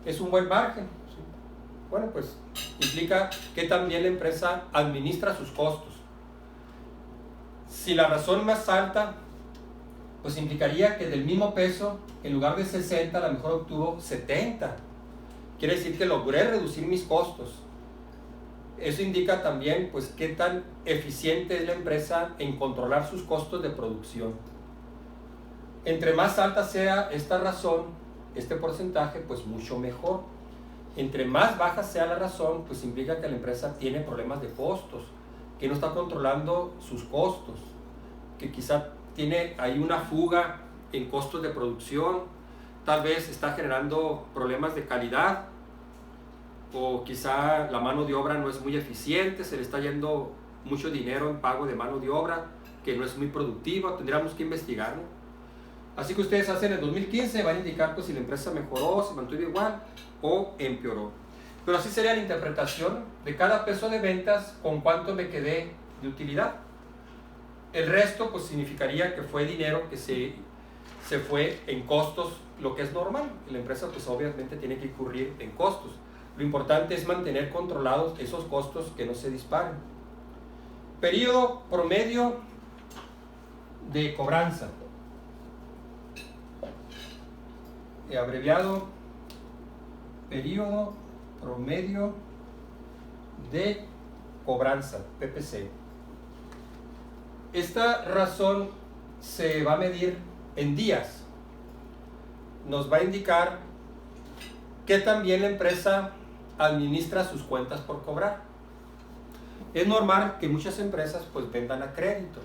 Es un buen margen. ¿Sí? Bueno, pues implica que también la empresa administra sus costos. Si la razón más alta, pues implicaría que del mismo peso, en lugar de 60, a lo mejor obtuvo 70. Quiere decir que logré reducir mis costos. Eso indica también, pues, qué tan eficiente es la empresa en controlar sus costos de producción. Entre más alta sea esta razón, este porcentaje, pues mucho mejor. Entre más baja sea la razón, pues implica que la empresa tiene problemas de costos, que no está controlando sus costos, que quizá tiene ahí una fuga en costos de producción, tal vez está generando problemas de calidad, o quizá la mano de obra no es muy eficiente, se le está yendo mucho dinero en pago de mano de obra que no es muy productiva. Tendríamos que investigarlo. Así que ustedes hacen el 2015, van a indicar pues si la empresa mejoró, se mantuvo igual o empeoró. Pero así sería la interpretación de cada peso de ventas, con cuánto me quedé de utilidad. El resto pues significaría que fue dinero que se fue en costos, lo que es normal. La empresa pues obviamente tiene que incurrir en costos. Lo importante es mantener controlados esos costos, que no se disparen. Periodo promedio de cobranza. Abreviado, periodo promedio de cobranza, PPC. Esta razón se va a medir en días. Nos va a indicar que también la empresa administra sus cuentas por cobrar. Es normal que muchas empresas pues vendan a crédito.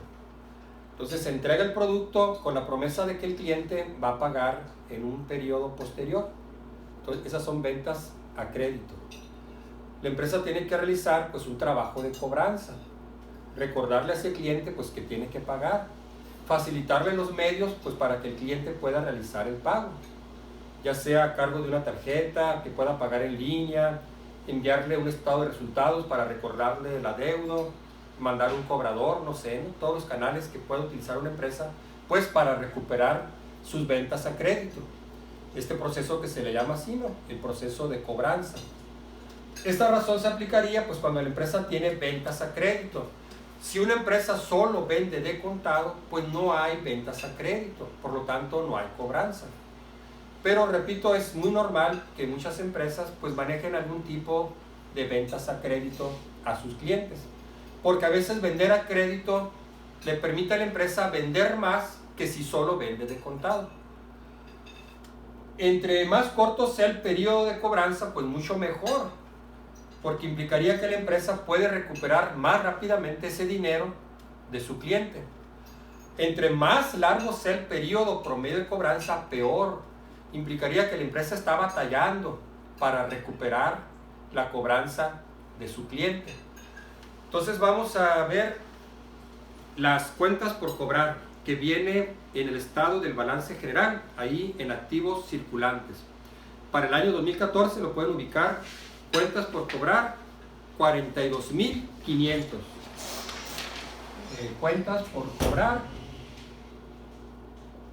Entonces se entrega el producto con la promesa de que el cliente va a pagar en un periodo posterior. Entonces, esas son ventas a crédito. La empresa tiene que realizar pues un trabajo de cobranza, recordarle a ese cliente pues que tiene que pagar, facilitarle los medios pues para que el cliente pueda realizar el pago, ya sea a cargo de una tarjeta, que pueda pagar en línea, enviarle un estado de resultados para recordarle el adeudo, mandar un cobrador, no sé, ¿no? Todos los canales que pueda utilizar una empresa pues para recuperar sus ventas a crédito. Este proceso que se le llama así, ¿no? El proceso de cobranza. Esta razón se aplicaría pues cuando la empresa tiene ventas a crédito. Si una empresa solo vende de contado, pues no hay ventas a crédito, por lo tanto no hay cobranza. Pero repito, es muy normal que muchas empresas pues manejen algún tipo de ventas a crédito a sus clientes, porque a veces vender a crédito le permite a la empresa vender más que si solo vende de contado. Entre más corto sea el periodo de cobranza, pues mucho mejor, porque implicaría que la empresa puede recuperar más rápidamente ese dinero de su cliente. Entre más largo sea el periodo promedio de cobranza, peor. Implicaría que la empresa está batallando para recuperar la cobranza de su cliente. Entonces vamos a ver las cuentas por cobrar que viene en el estado del balance general, ahí en activos circulantes. Para el año 2014 lo pueden ubicar, cuentas por cobrar, 42.500. Cuentas por cobrar,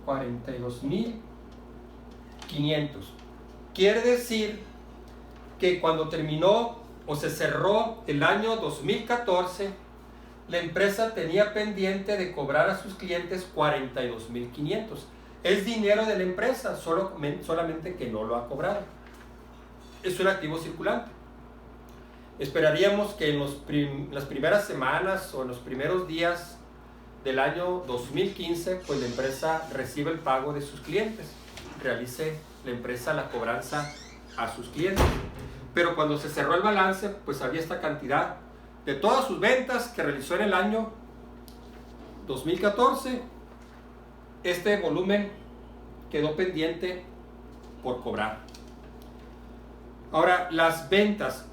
42.500. Quiere decir que cuando terminó o se cerró el año 2014, la empresa tenía pendiente de cobrar a sus clientes 42.500. Es dinero de la empresa, solamente que no lo ha cobrado. Es un activo circulante. Esperaríamos que en las primeras semanas o en los primeros días del año 2015, pues la empresa reciba el pago de sus clientes, realice la empresa la cobranza a sus clientes. Pero cuando se cerró el balance, pues había esta cantidad de todas sus ventas que realizó en el año 2014. Este volumen quedó pendiente por cobrar. Ahora, las ventas.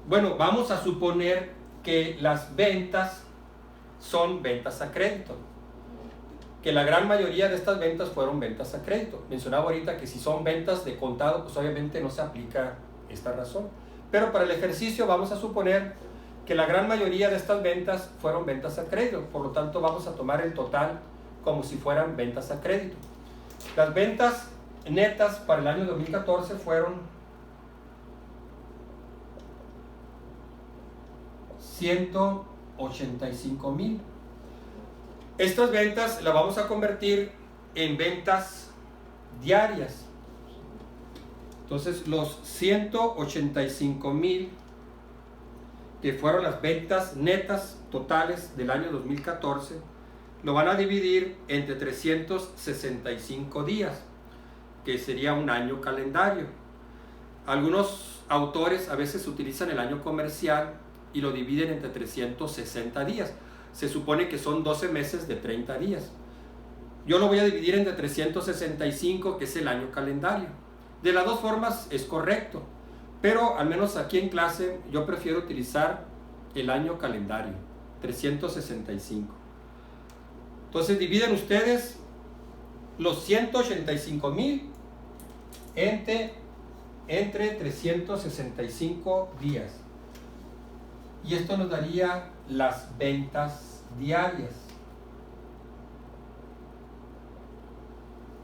Bueno, vamos a suponer que las ventas son ventas a crédito, que la gran mayoría de estas ventas fueron ventas a crédito. Mencionaba ahorita que si son ventas de contado, pues obviamente no se aplica esta razón. Pero para el ejercicio vamos a suponer que la gran mayoría de estas ventas fueron ventas a crédito. Por lo tanto, vamos a tomar el total como si fueran ventas a crédito. Las ventas netas para el año 2014 fueron 185,000. Estas ventas las vamos a convertir en ventas diarias. Entonces, los 185,000 que fueron las ventas netas totales del año 2014, lo van a dividir entre 365 días, que sería un año calendario. Algunos autores a veces utilizan el año comercial y lo dividen entre 360 días. Se supone que son 12 meses de 30 días. Yo lo voy a dividir entre 365, que es el año calendario. De las dos formas es correcto, pero al menos aquí en clase yo prefiero utilizar el año calendario, 365. Entonces dividen ustedes los 185,000 entre 365 días. Y esto nos daría las ventas diarias.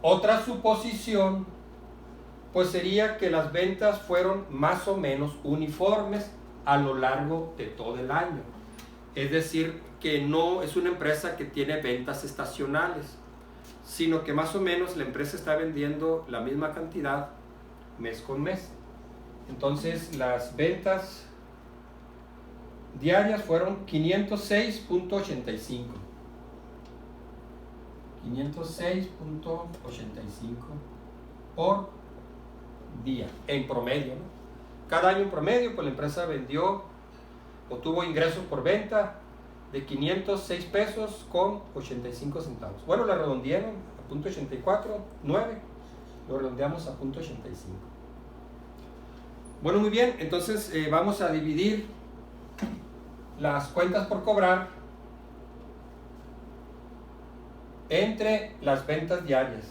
Otra suposición pues sería que las ventas fueron más o menos uniformes a lo largo de todo el año. Es decir, que no es una empresa que tiene ventas estacionales, sino que más o menos la empresa está vendiendo la misma cantidad mes con mes. Entonces las ventas diarias fueron 506.85. 506.85 por día, en promedio, ¿no? Cada año en promedio, pues la empresa vendió o tuvo ingresos por venta de 506 pesos con 85 centavos. Bueno, la redondearon a .84, 9, lo redondeamos a .85. Bueno, muy bien, entonces vamos a dividir las cuentas por cobrar entre las ventas diarias.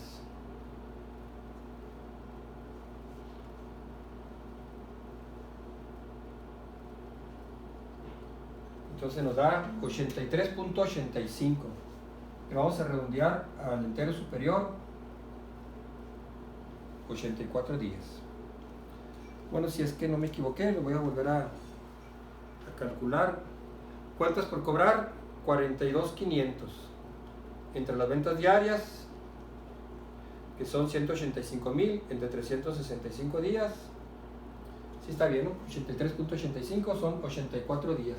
Entonces nos da 83.85. Y vamos a redondear al entero superior, 84 días. Bueno, si es que no me equivoqué, lo voy a volver a calcular. Cuentas por cobrar, 42,500. Entre las ventas diarias, que son 185,000 entre 365 días. Sí está bien, ¿no? 83.85 son 84 días.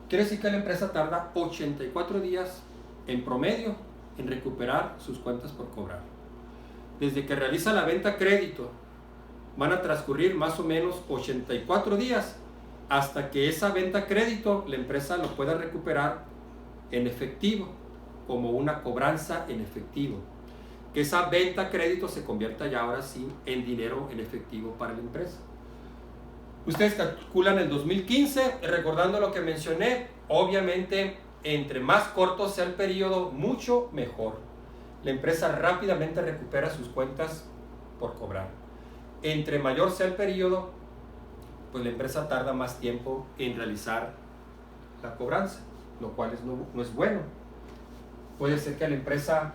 Quiere decir que la empresa tarda 84 días en promedio en recuperar sus cuentas por cobrar. Desde que realiza la venta a crédito, van a transcurrir más o menos 84 días hasta que esa venta a crédito la empresa lo pueda recuperar en efectivo, como una cobranza en efectivo. Que esa venta a crédito se convierta ya ahora sí en dinero en efectivo para la empresa. Ustedes calculan el 2015, recordando lo que mencioné, obviamente entre más corto sea el periodo, mucho mejor. La empresa rápidamente recupera sus cuentas por cobrar. Entre mayor sea el periodo, pues la empresa tarda más tiempo en realizar la cobranza, lo cual no es bueno. Puede ser que la empresa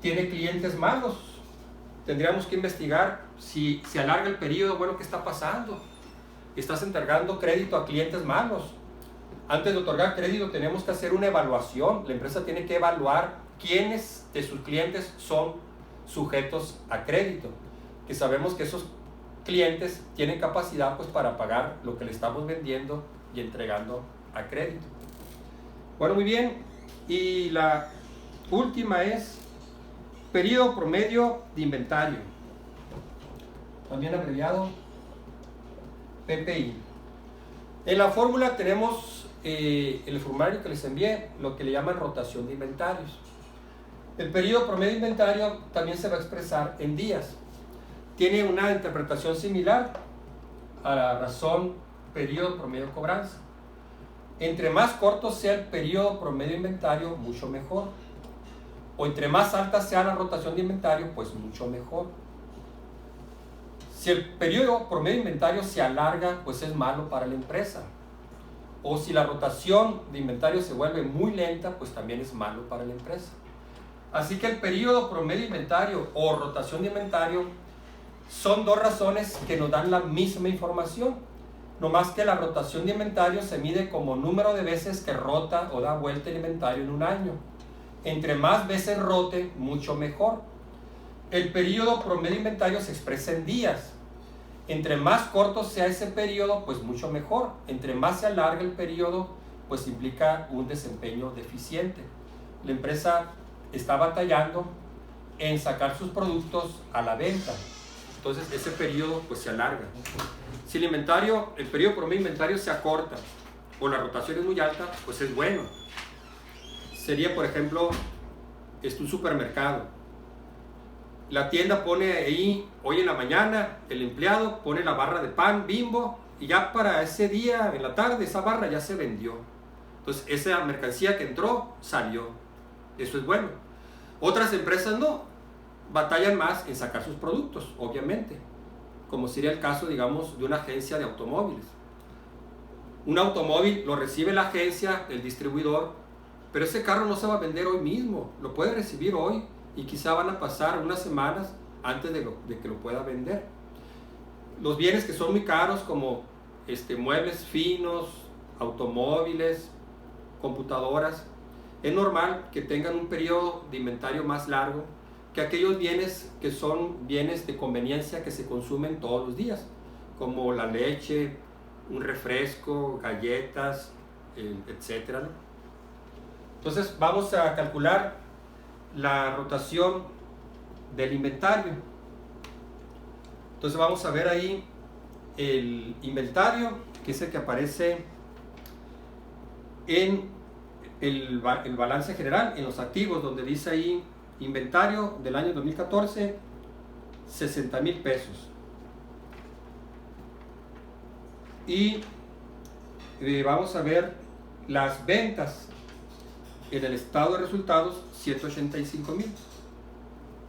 tiene clientes malos. Tendríamos que investigar si se alarga el periodo, bueno, ¿qué está pasando? Estás entregando crédito a clientes malos. Antes de otorgar crédito tenemos que hacer una evaluación. La empresa tiene que evaluar quiénes de sus clientes son sujetos a crédito. Que sabemos que esos clientes tienen capacidad pues para pagar lo que le estamos vendiendo y entregando a crédito. Bueno, muy bien. Y la última es periodo promedio de inventario, también abreviado PPI. En la fórmula tenemos el formulario que les envié, lo que le llaman rotación de inventarios. El periodo promedio de inventario también se va a expresar en días. Tiene una interpretación similar a la razón periodo promedio de cobranza. Entre más corto sea el periodo promedio de inventario, mucho mejor. O entre más alta sea la rotación de inventario, pues mucho mejor. Si el periodo promedio de inventario se alarga, pues es malo para la empresa. O si la rotación de inventario se vuelve muy lenta, pues también es malo para la empresa. Así que el periodo promedio de inventario o rotación de inventario son dos razones que nos dan la misma información. No más que la rotación de inventario se mide como número de veces que rota o da vuelta el inventario en un año. Entre más veces rote, mucho mejor. El periodo promedio de inventario se expresa en días. Entre más corto sea ese periodo, pues mucho mejor. Entre más se alarga el periodo, pues implica un desempeño deficiente. La empresa está batallando en sacar sus productos a la venta. Entonces ese periodo pues se alarga. Si el periodo promedio de inventario se acorta o la rotación es muy alta, pues es bueno. Sería, por ejemplo, un supermercado. La tienda pone ahí, hoy en la mañana, el empleado pone la barra de pan Bimbo y ya para ese día, en la tarde, esa barra ya se vendió. Entonces, esa mercancía que entró, salió. Eso es bueno. Otras empresas no, batallan más en sacar sus productos, obviamente. Como sería el caso, digamos, de una agencia de automóviles. Un automóvil lo recibe la agencia, el distribuidor, pero ese carro no se va a vender hoy mismo. Lo puede recibir hoy y quizá van a pasar unas semanas antes de que lo pueda vender. Los bienes que son muy caros, como muebles finos, automóviles, computadoras, es normal que tengan un periodo de inventario más largo que aquellos bienes que son bienes de conveniencia que se consumen todos los días, como la leche, un refresco, galletas, etc. Entonces vamos a calcular la rotación del inventario. Entonces vamos a ver ahí el inventario, que es el que aparece en el balance general, en los activos, donde dice ahí inventario del año 2014, 60,000 pesos. Y vamos a ver las ventas en el estado de resultados, 185,000.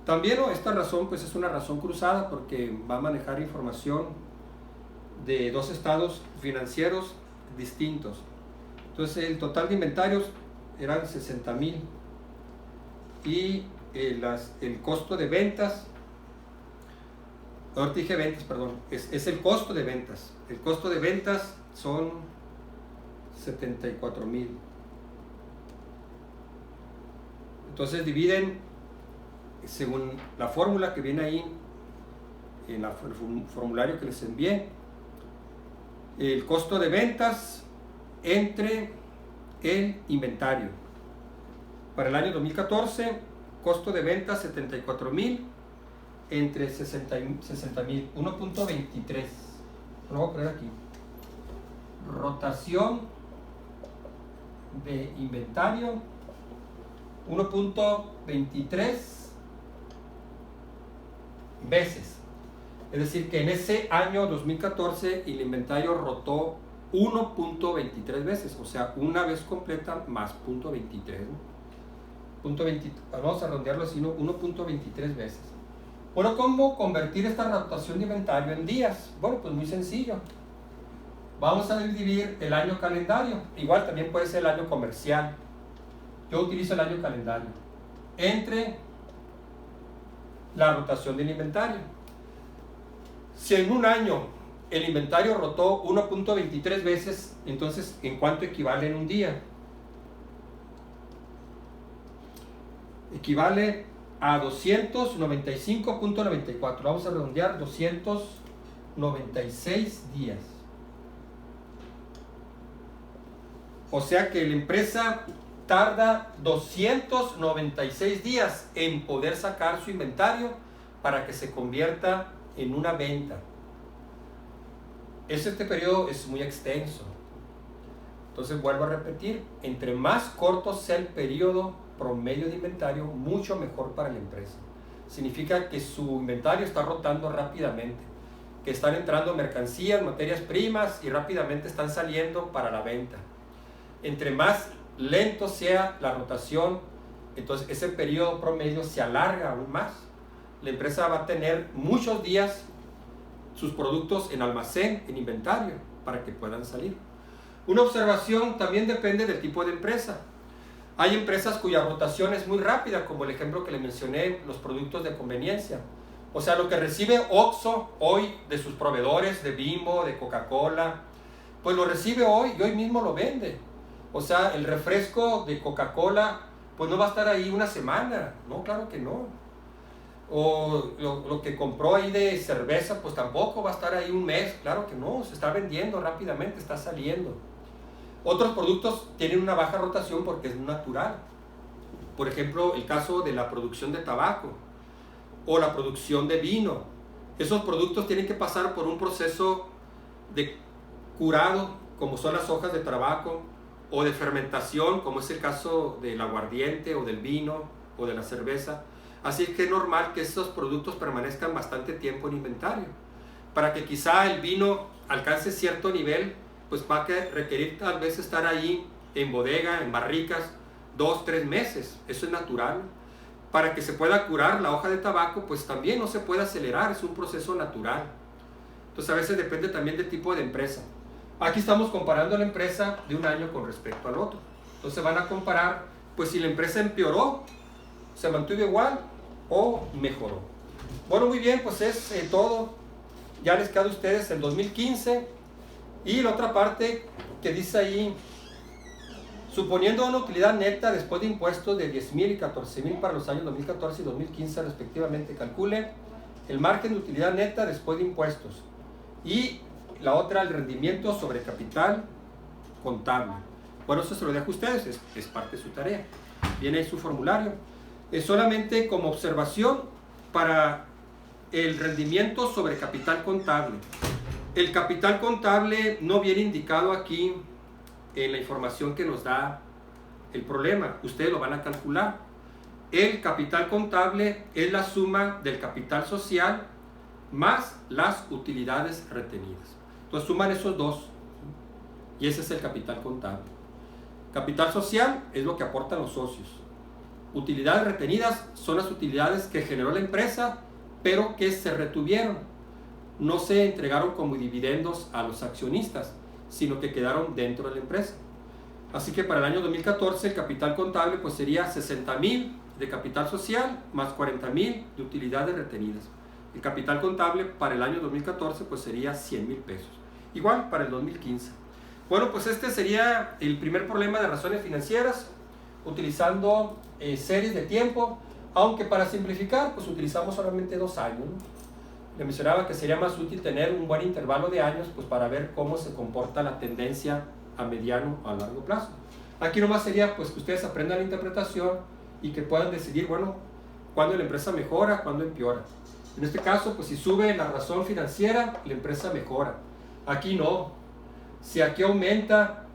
También esta razón pues es una razón cruzada porque va a manejar información de dos estados financieros distintos. Entonces el total de inventarios eran 60,000 y el costo de ventas, ahora dije ventas, perdón, es el costo de ventas. El costo de ventas son 74,000. Entonces dividen según la fórmula que viene ahí en el formulario que les envié, el costo de ventas entre el inventario. Para el año 2014, costo de ventas 74,000 entre 60,000, 1.23. Lo voy a poner aquí. Rotación de inventario 1.23 veces. Es decir, que en ese año 2014 el inventario rotó 1.23 veces, o sea, una vez completa más 0.23, ¿no? Vamos a redondearlo así, 1.23 veces. Bueno, ¿cómo convertir esta rotación de inventario en días? Bueno, pues muy sencillo. Vamos a dividir el año calendario, igual también puede ser el año comercial. Yo utilizo el año calendario entre la rotación del inventario. Si en un año el inventario rotó 1.23 veces, entonces ¿en cuánto equivale en un día? Equivale a 295.94. Vamos a redondear, 296 días. O sea que la empresa tarda 296 días en poder sacar su inventario para que se convierta en una venta. Este periodo es muy extenso. Entonces vuelvo a repetir, entre más corto sea el periodo promedio de inventario, mucho mejor para la empresa. Significa que su inventario está rotando rápidamente, que están entrando mercancías, materias primas y rápidamente están saliendo para la venta. Entre más lento sea la rotación, entonces ese periodo promedio se alarga aún más. La empresa va a tener muchos días sus productos en almacén, en inventario, para que puedan salir. Una observación también depende del tipo de empresa. Hay empresas cuya rotación es muy rápida, como el ejemplo que le mencioné, los productos de conveniencia. O sea, lo que recibe Oxxo hoy de sus proveedores, de Bimbo, de Coca-Cola, pues lo recibe hoy y hoy mismo lo vende. O sea, el refresco de Coca-Cola, pues no va a estar ahí una semana. No, claro que no. O lo que compró ahí de cerveza, pues tampoco va a estar ahí un mes. Claro que no, se está vendiendo rápidamente, está saliendo. Otros productos tienen una baja rotación porque es natural. Por ejemplo, el caso de la producción de tabaco o la producción de vino. Esos productos tienen que pasar por un proceso de curado, como son las hojas de tabaco, o de fermentación, como es el caso del aguardiente o del vino o de la cerveza. Así que es normal que estos productos permanezcan bastante tiempo en inventario. Para que quizá el vino alcance cierto nivel, pues va a requerir tal vez estar ahí en bodega, en barricas, 2-3 meses. Eso es natural. Para que se pueda curar la hoja de tabaco, pues también no se puede acelerar, es un proceso natural. Entonces a veces depende también del tipo de empresa. Aquí estamos comparando la empresa de un año con respecto al otro. Entonces van a comparar, pues si la empresa empeoró, se mantuvo igual o mejoró. Bueno, muy bien, pues es todo. Ya les queda a ustedes el 2015 y la otra parte que dice ahí, suponiendo una utilidad neta después de impuestos de 10,000 y 14,000 para los años 2014 y 2015 respectivamente, calcule el margen de utilidad neta después de impuestos. Y la otra, el rendimiento sobre capital contable. Bueno, eso se lo dejo a ustedes, es parte de su tarea. Viene ahí su formulario. Es solamente como observación para el rendimiento sobre capital contable. El capital contable no viene indicado aquí en la información que nos da el problema. Ustedes lo van a calcular. El capital contable es la suma del capital social más las utilidades retenidas. Entonces suman esos dos y ese es el capital contable. Capital social es lo que aportan los socios. Utilidades retenidas son las utilidades que generó la empresa, pero que se retuvieron. No se entregaron como dividendos a los accionistas, sino que quedaron dentro de la empresa. Así que para el año 2014 el capital contable pues sería 60,000 de capital social más 40,000 de utilidades retenidas. El capital contable para el año 2014 pues sería 100,000 pesos. Igual para el 2015. Bueno, pues este sería el primer problema de razones financieras, utilizando series de tiempo, aunque para simplificar pues utilizamos solamente 2 años, ¿no? Le mencionaba que sería más útil tener un buen intervalo de años pues para ver cómo se comporta la tendencia a mediano o a largo plazo. Aquí nomás sería pues que ustedes aprendan la interpretación y que puedan decidir, bueno, cuándo la empresa mejora, cuándo empeora. En este caso, pues si sube la razón financiera, la empresa mejora. Aquí no. Si aquí aumenta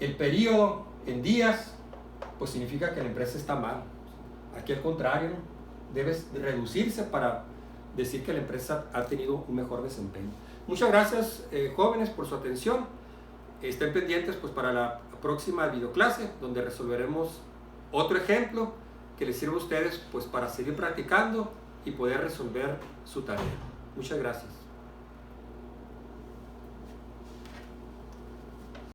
el periodo en días, pues significa que la empresa está mal. Aquí al contrario, debe reducirse para decir que la empresa ha tenido un mejor desempeño. Muchas gracias, jóvenes, por su atención. Estén pendientes pues para la próxima videoclase, donde resolveremos otro ejemplo que les sirva a ustedes pues para seguir practicando y poder resolver su tarea. Muchas gracias.